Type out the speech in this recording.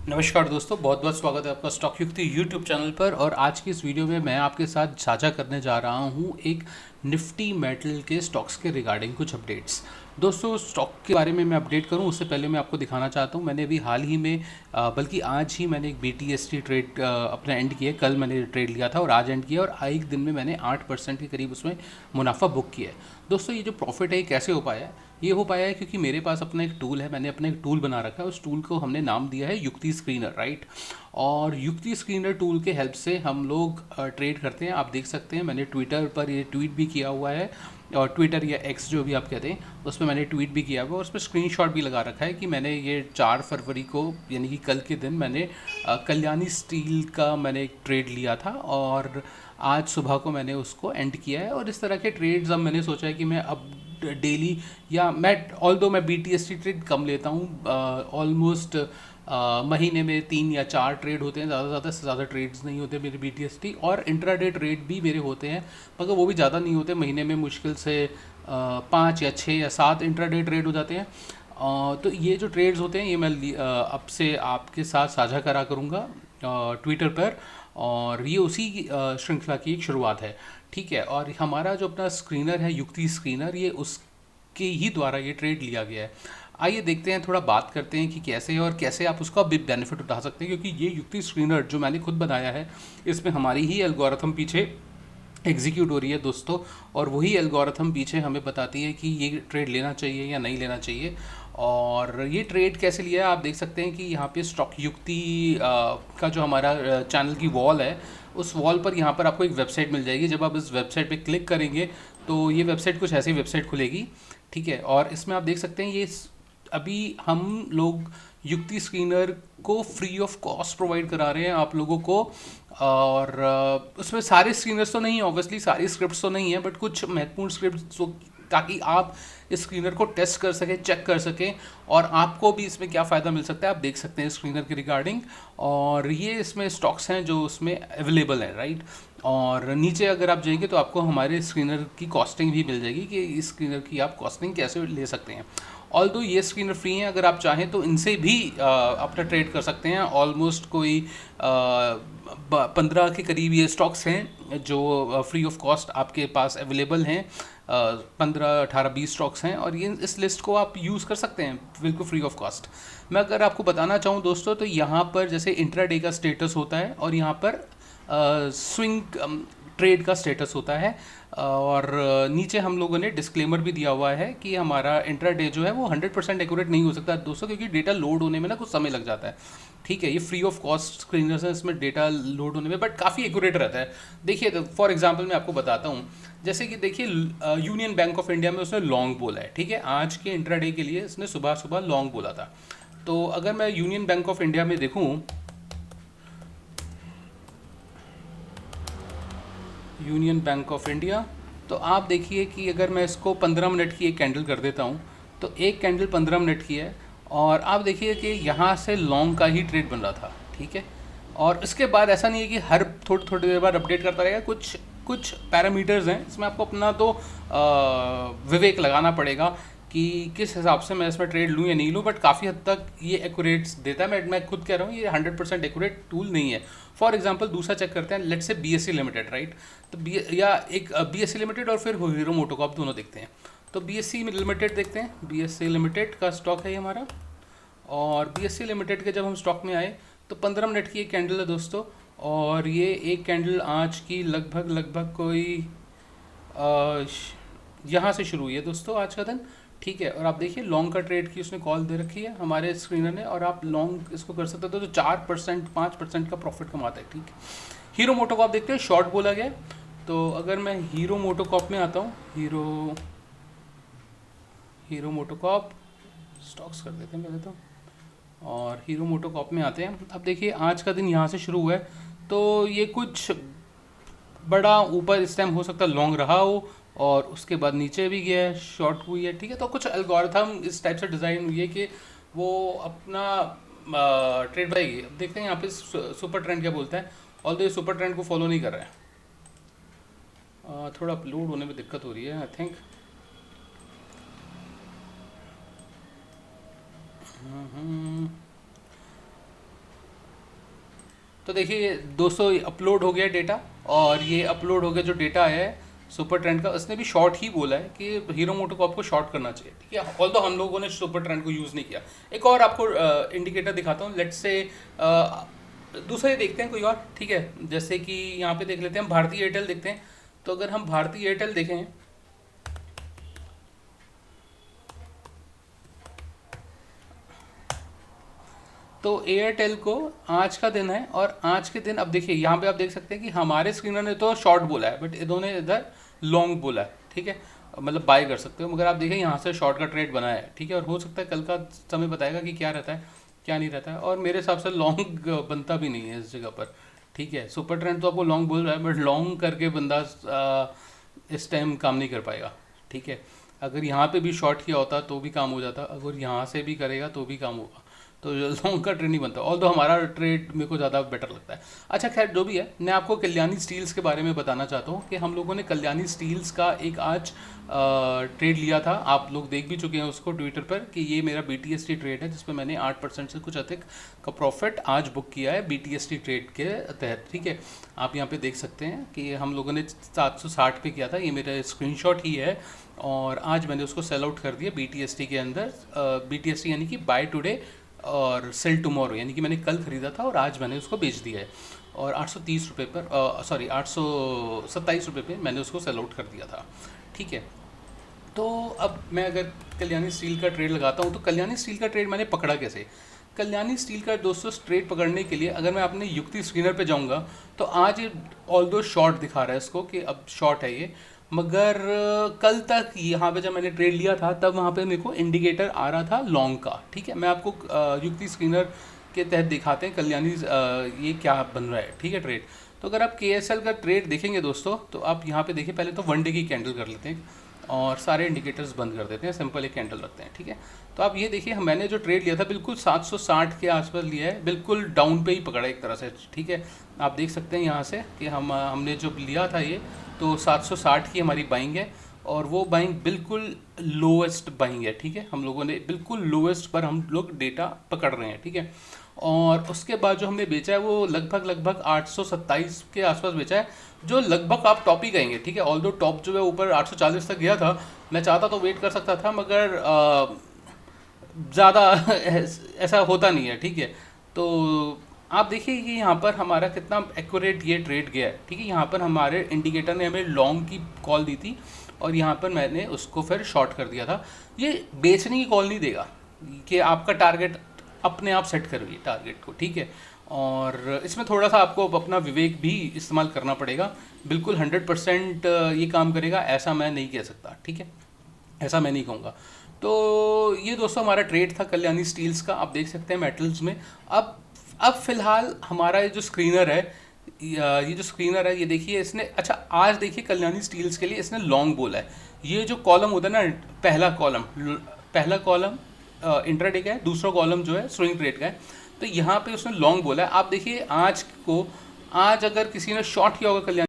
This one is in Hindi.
नमस्कार दोस्तों, बहुत बहुत स्वागत है आपका स्टॉक युक्ति यूट्यूब चैनल पर। और आज की इस वीडियो में मैं आपके साथ साझा करने जा रहा हूं एक निफ्टी मेटल के स्टॉक्स के रिगार्डिंग कुछ अपडेट्स। दोस्तों, स्टॉक के बारे में मैं अपडेट करूं उससे पहले मैं आपको दिखाना चाहता हूं, मैंने अभी हाल ही में बल्कि आज ही मैंने एक BTST ट्रेड अपने एंड किया। कल मैंने ट्रेड लिया था और आज एंड किया, और एक दिन में मैंने 8% के करीब उसमें मुनाफा बुक किया है। दोस्तों, ये जो प्रॉफिट है ये कैसे हो पाया है? ये हो पाया है क्योंकि मेरे पास अपना एक टूल है, मैंने अपना एक टूल बना रखा है। उस टूल को हमने नाम दिया है युक्ति स्क्रीनर, राइट। और युक्ति स्क्रीनर टूल के हेल्प से हम लोग ट्रेड करते हैं। आप देख सकते हैं मैंने ट्विटर पर ये ट्वीट भी किया हुआ है, और ट्विटर या एक्स जो भी आप कहते हैं उस पर मैंने ट्वीट भी किया हुआ है, और उस पर स्क्रीनशॉट भी लगा रखा है कि मैंने ये 4 फरवरी को यानी कि कल के दिन मैंने कल्याणी स्टील का मैंने एक ट्रेड लिया था, और आज सुबह को मैंने उसको एंड किया है। और इस तरह के ट्रेड्स अब मैंने सोचा है कि मैं अब डेली, या मैं ऑल्दो मैं BTST ट्रेड कम लेता हूँ, ऑलमोस्ट महीने में 3 या 4 ट्रेड होते हैं, ज़्यादा से ज़्यादा ट्रेड्स नहीं होते मेरे BTST। और इंट्राडे ट्रेड भी मेरे होते हैं, मगर वो भी ज़्यादा नहीं होते, महीने में मुश्किल से 5 या 6 या 7 इंट्राडे ट्रेड हो जाते हैं। तो ये जो ट्रेड्स होते हैं ये मैं अब से आपके साथ साझा करा करूँगा ट्विटर पर, और ये उसी श्रृंखला की एक शुरुआत है, ठीक है। और हमारा जो अपना स्क्रीनर है युक्ति स्क्रीनर, ये उसके ही द्वारा ये ट्रेड लिया गया है। आइए देखते हैं, थोड़ा बात करते हैं कि कैसे है और कैसे आप उसका भी बेनिफिट उठा सकते हैं, क्योंकि ये युक्ति स्क्रीनर जो मैंने खुद बनाया है इसमें हमारी ही एल्गोरिथम पीछे एग्जीक्यूट हो रही है दोस्तों। और वही एल्गोरिथम पीछे हमें बताती है कि ये ट्रेड लेना चाहिए या नहीं लेना चाहिए। और ये ट्रेड कैसे लिया है आप देख सकते हैं कि यहाँ पे स्टॉक युक्ति का जो हमारा चैनल की वॉल है, उस वॉल पर यहाँ पर आपको एक वेबसाइट मिल जाएगी। जब आप इस वेबसाइट पे क्लिक करेंगे तो ये वेबसाइट कुछ ऐसी वेबसाइट खुलेगी, ठीक है। और इसमें आप देख सकते हैं ये अभी हम लोग युक्ति स्क्रीनर को फ्री ऑफ कॉस्ट प्रोवाइड करा रहे हैं आप लोगों को। और उसमें सारे स्क्रीनर्स तो नहीं है, ऑब्वियसली सारी स्क्रिप्ट्स तो नहीं है, बट कुछ महत्वपूर्ण स्क्रिप्ट्स, ताकि आप इस स्क्रीनर को टेस्ट कर सकें, चेक कर सकें, और आपको भी इसमें क्या फ़ायदा मिल सकता है आप देख सकते हैं स्क्रीनर के रिगार्डिंग। और ये इसमें स्टॉक्स हैं जो उसमें अवेलेबल हैं, राइट। और नीचे अगर आप जाएंगे तो आपको हमारे स्क्रीनर की कॉस्टिंग भी मिल जाएगी कि इस स्क्रीनर की आप कॉस्टिंग कैसे ले सकते हैं। ऑल्दो ये स्क्रीनर फ्री हैं, अगर आप चाहें तो इनसे भी अपना ट्रेड कर सकते हैं। ऑलमोस्ट कोई 15 के करीब ये स्टॉक्स हैं जो फ्री ऑफ कॉस्ट आपके पास अवेलेबल हैं। 15 18 20 स्टॉक्स हैं, और ये इस लिस्ट को आप यूज़ कर सकते हैं बिल्कुल फ्री ऑफ कॉस्ट। मैं अगर आपको बताना चाहूँ दोस्तों, तो यहाँ पर जैसे इंट्राडे का स्टेटस होता है, और यहाँ पर स्विंग ट्रेड का स्टेटस होता है। और नीचे हम लोगों ने डिस्क्लेमर भी दिया हुआ है कि हमारा इंट्राडे जो है वो 100% एक्यूरेट नहीं हो सकता दोस्तों, क्योंकि डेटा लोड होने में ना कुछ समय लग जाता है, ठीक है। ये फ्री ऑफ कॉस्ट स्क्रीनर्स है, इसमें डेटा लोड होने में बट काफ़ी एक्यूरेट रहता है। देखिए, फॉर एग्जांपल मैं आपको बताता हूँ, जैसे कि देखिए यूनियन बैंक ऑफ इंडिया में उसने लॉन्ग बोला है, ठीक है। आज के इंट्राडे के लिए इसने सुबह सुबह लॉन्ग बोला था। तो अगर मैं यूनियन बैंक ऑफ इंडिया में देखूँ, यूनियन बैंक ऑफ इंडिया, तो आप देखिए कि अगर मैं इसको 15 मिनट की एक कैंडल कर देता हूँ, तो एक कैंडल 15 मिनट की है, और आप देखिए कि यहाँ से लॉन्ग का ही ट्रेड बन रहा था, ठीक है। और इसके बाद ऐसा नहीं है कि हर थोड़ी थोड़ी देर बाद अपडेट करता रहेगा, कुछ कुछ पैरामीटर्स हैं, इसमें आपको अपना तो विवेक लगाना पड़ेगा कि किस हिसाब से मैं इसमें ट्रेड लूँ या नहीं लूँ। बट काफ़ी हद तक ये एक्यूरेट्स देता है, मैं खुद कह रहा हूँ ये 100% एक्यूरेट टूल नहीं है। फॉर एग्जांपल दूसरा चेक करते हैं, लेट से BSE लिमिटेड, राइट। तो या एक BSE लिमिटेड और फिर हीरो मोटोकॉप दोनों देखते हैं। तो BSE लिमिटेड देखते हैं, BSE लिमिटेड का स्टॉक है ये हमारा। और BSE लिमिटेड के जब हम स्टॉक में आए तो 15 मिनट की एक कैंडल है दोस्तों, और ये एक कैंडल आज की लगभग लगभग कोई यहाँ से शुरू हुई है दोस्तों आज का दिन, ठीक है। और आप देखिए लॉन्ग का ट्रेड की उसने कॉल दे रखी है हमारे स्क्रीनर ने, और आप लॉन्ग इसको कर सकते हो तो 4% 5% का प्रॉफिट कमाता है, ठीक है। हीरो मोटोकॉप देखते हैं, शॉर्ट बोला गया है। तो अगर मैं हीरो मोटोकॉप में आता हूँ, हीरो मोटोकॉप स्टॉक्स कर देते हैं पहले तो, और हीरो मोटोकॉप में आते हैं। अब देखिए आज का दिन यहाँ से शुरू हुआ है, तो ये कुछ बड़ा ऊपर इस टाइम हो सकता है लॉन्ग रहा हो, और उसके बाद नीचे भी गया है, शॉर्ट हुई है, ठीक है। तो कुछ एल्गोरिथम इस टाइप से डिज़ाइन हुई है कि वो अपना ट्रेड बनाएगी। अब देखते हैं यहाँ पे सुपर ट्रेंड क्या बोलता है, ऑल ये सुपर ट्रेंड को फॉलो नहीं कर रहा है। थोड़ा अपलोड होने में दिक्कत हो रही है आई थिंक। तो देखिए दोस्तों, अपलोड हो गया डेटा, और ये अपलोड हो गया जो डेटा है सुपर ट्रेंड का, उसने भी शॉर्ट ही बोला है कि हीरो मोटो को आपको शॉर्ट करना चाहिए, ठीक है। ऑल तो हम लोगों ने सुपर ट्रेंड को यूज़ नहीं किया। एक और आपको इंडिकेटर दिखाता हूँ, लेट्स से दूसरे देखते हैं कोई और, ठीक है। जैसे कि यहाँ पे देख लेते हैं, हम भारतीय एयरटेल देखते हैं। तो अगर हम भारतीय एयरटेल देखें, तो एयरटेल को आज का दिन है, और आज के दिन अब देखिए यहाँ पे आप देख सकते हैं कि हमारे स्क्रीनर ने तो शॉर्ट बोला है, बट इन्होंने इधर लॉन्ग बोला है, ठीक है। मतलब बाय कर सकते हो, मगर आप देखिए यहाँ से शॉर्ट का ट्रेड बना है, ठीक है। और हो सकता है कल का समय बताएगा कि क्या रहता है क्या नहीं रहता है, और मेरे हिसाब से लॉन्ग बनता भी नहीं है इस जगह पर, ठीक है। सुपर ट्रेंड तो आपको लॉन्ग बोल रहा है, बट लॉन्ग करके बंदा इस टाइम काम नहीं कर पाएगा, ठीक है। अगर यहाँ पे भी शॉर्ट किया होता तो भी काम हो जाता, अगर यहाँ से भी करेगा तो भी काम होगा, तो लॉन्ग का ट्रेड नहीं बनता। ऑल तो हमारा ट्रेड मेरे को ज़्यादा बेटर लगता है। अच्छा खैर जो भी है, मैं आपको कल्याणी स्टील्स के बारे में बताना चाहता हूँ कि हम लोगों ने कल्याणी स्टील्स का एक आज ट्रेड लिया था। आप लोग देख भी चुके हैं उसको ट्विटर पर कि ये मेरा BTST ट्रेड है, जिसमें मैंने 8% से कुछ अधिक का प्रॉफिट आज बुक किया है BTST ट्रेड के तहत, ठीक है। आप यहाँ पे देख सकते हैं कि हम लोगों ने 760 पे किया था, ये मेरा स्क्रीनशॉट ही है, और आज मैंने उसको सेल आउट कर दिया BTST के अंदर। BTST यानी कि बाय टुडे और सेल टुमारो, यानी कि मैंने कल ख़रीदा था और आज मैंने उसको बेच दिया है, और 830 रुपये पर, सॉरी 827 रुपये पे मैंने उसको सेल आउट कर दिया था, ठीक है। तो अब मैं अगर कल्याणी स्टील का ट्रेड लगाता हूँ, तो कल्याणी स्टील का ट्रेड मैंने पकड़ा कैसे? कल्याणी स्टील का दोस्तों ट्रेड पकड़ने के लिए अगर मैं अपने युक्ति स्क्रीनर पे जाऊँगा, तो आज ये ऑल दो शॉर्ट दिखा रहा है इसको कि अब शॉर्ट है ये, मगर कल तक यहाँ पे जब मैंने ट्रेड लिया था तब वहाँ पे मेरे को इंडिकेटर आ रहा था लॉन्ग का, ठीक है। मैं आपको युक्ति स्क्रीनर के तहत दिखाते हैं कल्याणी ये क्या बन रहा है, ठीक है, ट्रेड। तो अगर आप KSL का ट्रेड देखेंगे दोस्तों, तो आप यहाँ पे देखिए, पहले तो 1 डे की कैंडल कर लेते हैं और सारे इंडिकेटर्स बंद कर देते हैं, सिंपल एक कैंडल रखते हैं, ठीक है। तो आप ये देखिए, मैंने जो ट्रेड लिया था बिल्कुल 760 के आसपास लिया है, बिल्कुल डाउन पे ही पकड़ा एक तरह से, ठीक है। आप देख सकते हैं यहाँ से कि हमने जो लिया था ये, तो 760 की हमारी बाइंग है, और वो बाइंग बिल्कुल लोएस्ट बाइंग है, ठीक है। हम लोगों ने बिल्कुल लोएस्ट पर हम लोग डेटा पकड़ रहे हैं, ठीक है। और उसके बाद जो हमने बेचा है वो लगभग 827 के आसपास बेचा है, जो लगभग आप टॉप ही कहेंगे, ठीक है। ऑल दो टॉप जो है ऊपर 840 तक गया था, मैं चाहता तो वेट कर सकता था, मगर ज़्यादा ऐसा होता नहीं है, ठीक है। तो आप देखिए कि यहाँ पर हमारा कितना एक्यूरेट ये ट्रेड गया है, ठीक है। यहाँ पर हमारे इंडिकेटर ने हमें लॉन्ग की कॉल दी थी, और यहाँ पर मैंने उसको फिर शॉर्ट कर दिया था। ये बेचने की कॉल नहीं देगा कि आपका टारगेट अपने आप सेट करिए टारगेट को, ठीक है। और इसमें थोड़ा सा आपको अपना विवेक भी इस्तेमाल करना पड़ेगा। बिल्कुल 100% ये काम करेगा ऐसा मैं नहीं कह सकता, ठीक है, ऐसा मैं नहीं कहूँगा। तो ये दोस्तों हमारा ट्रेड था कल्याणी स्टील्स का, आप देख सकते हैं मेटल्स में। अब फिलहाल हमारा ये जो स्क्रीनर है, ये जो स्क्रीनर है, ये देखिए इसने, अच्छा आज देखिए कल्याणी स्टील्स के लिए इसने लॉन्ग बोला है। ये जो कॉलम होता है ना, पहला कॉलम इंट्राडे का है, दूसरा कॉलम जो है स्विंग ट्रेड का है। तो यहाँ पे उसने लॉन्ग बोला है। आप देखिए आज अगर किसी ने शॉर्ट किया होगा कल्याण